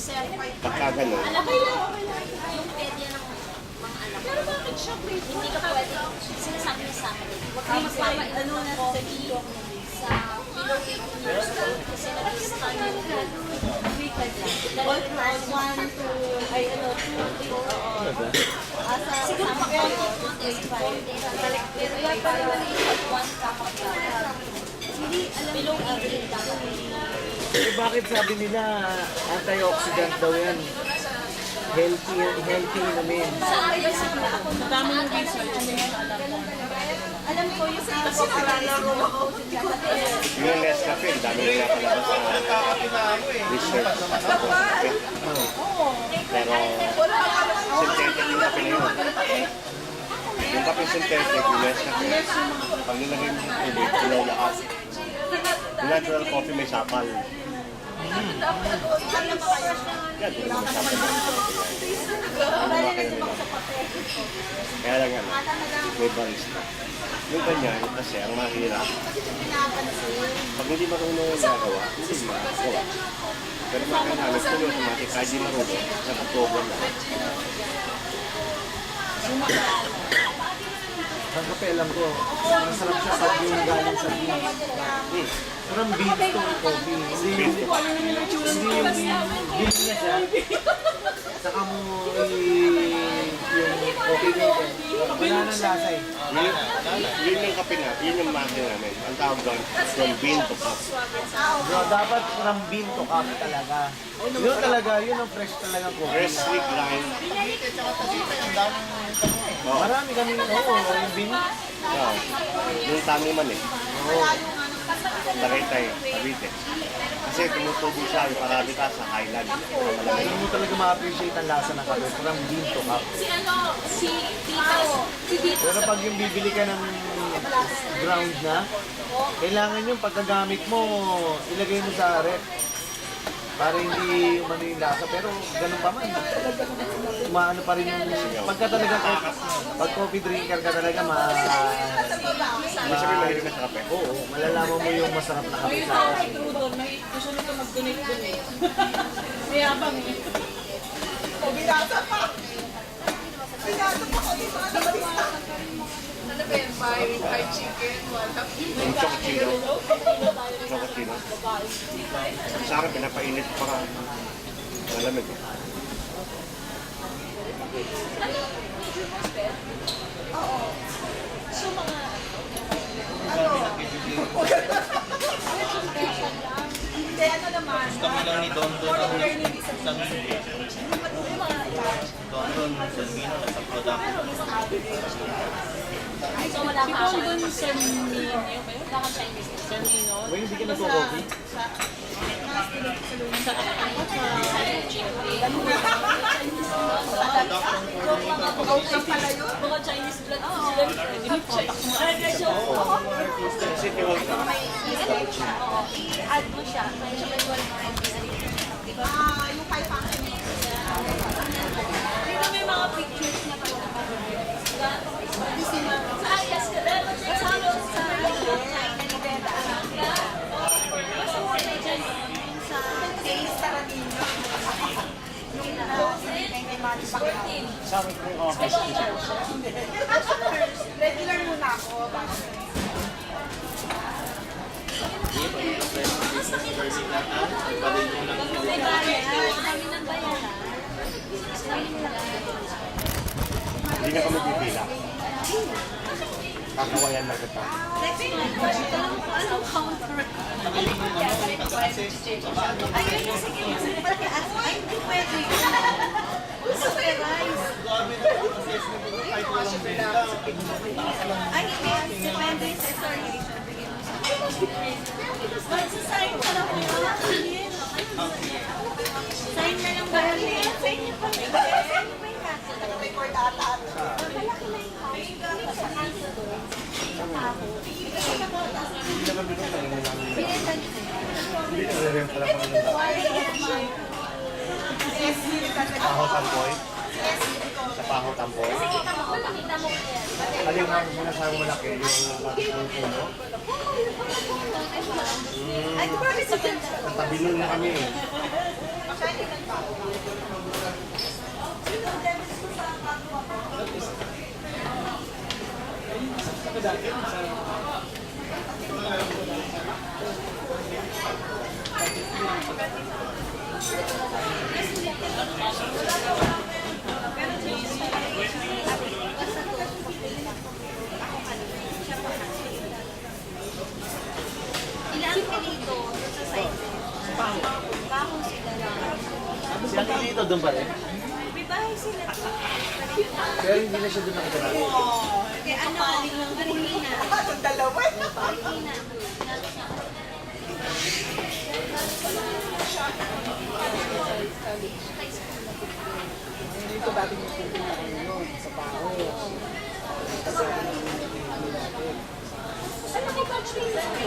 Pagka gano'n, Alam mo lang, yung pedya ng mga anak. Pero bakit siya hindi ka pwede, sinasabi niya sa akin, huwag kayo magpapainom ng coffee sa below 18 years old kasi nag-scan yung blood. What class 1 to, ay ano, 2, 3, oo. Siguro pag grade 5. Pero yung parang maliit, 1 cup of blood. Below 18 dapat. Eh, bakit sabi nila antioxidant daw yan? Healthy namin. Sa akin, ako Ang dami ng research, ano yung alam mo. Alam ko yung sa ako palalaro ako. yung Nescafe, dami na nakalabas sa research. Pero, synthetic yung kape na yun. Yung kape synthetic, yung Nescafe, pag nilagay mo sa tubig, pinalakas. Yung natural coffee may sapal. Yan, di naman sapal. Kaya lang yan, may barista. Yung ganyan, kasi ang mahirap. Pag hindi marunong yung nagawa, hindi magawa. Pero makakahanap ko yung automatic, kahit di marunong, nakaprogram na. Ang kape alam ko, masarap siya sa yung galing sa beans. Parang beans to coffee. Hindi yung beans niya siya. Saka mo yung coffee niya. Wala nang lasa eh. Yun yung kape na, yun yung makina namin. Ang tawag doon, from bean to cup. Bro, dapat from bean to cup talaga. Yun talaga, yun ang fresh talaga coffee. Freshly grind. Marami kami, oo, yung bean. Yeah. Yung taniman eh. Oo. Tagaytay, Cavite. Kasi tumutubo siya yung parabita sa highland. Hindi mo talaga ma-appreciate ang lasa ng kape from bean to cup. si Tito, Pero pag yung bibili ka ng ground na, kailangan yung pagkagamit mo, ilagay mo sa ref. Para hindi umano yung lasa. Pero ganun pa man. Umaano pa rin yung... Pagka talaga, pag coffee drinker ka talaga, Hindi sabihin mahilig ka sa kape. oo, malalaman mo yung masarap na kape sa Ay, Trudon, may gusto nito mag-donate-donate. May abang eh. O, binasa pa! Binasa pa ko yung mga nabalista. Ano ba yan? Fried chicken, wala. Yung chocotino. Chocotino. Sa akin, pinapainit para malamig. so mga, Hindi, ano naman. Gusto mo lang ni Don Don ang isang Don Don Salvino na sa product. so wala ka siya. Dun sa Nino, Wala ka Chinese. sa Nino. Well, hindi ka nagko-coffee? Mga Chinese blood sila. Kasi tiwag ka. I-add mo siya. Yung 5 Dito may mga pictures na pag sa Ayas ka rin. Kasama sa China ni Beda. Basta mo na dyan sa days sa Nino. Sa akin po yung office. Regular muna ako. may bayan. Kami ng bayaran. Hindi na kami pipila. Kakawayan na kita. Anong counter? Ayun, sige. Ay, hindi pwede. Surprise. Ay, hindi. Depende sa installation. Magsasign ka na po yun. Sign na lang ba yun? Sign niyo pa. May court ata. Malaki na yung house. Sa kanto doon. Sa tapo. Paho Tampoy. Sa Paho Tampoy. Pakita mo yan. Ano yung mga sinasabi mo laki? Yung puno? Ay, di ba rin sa ganda? Tabi nun na kami eh. mo dati? Sa... Ilan ka dito sa site? Bakong sila lang. Si Angelito doon pa rin. May bahay sila. Pero hindi na siya doon nakatira. Kaya ano, Marikina. Ang dalawa. Marikina. Dito dati yung shooting na yun, sa pao. Kasi Ano kay Coach Rizal?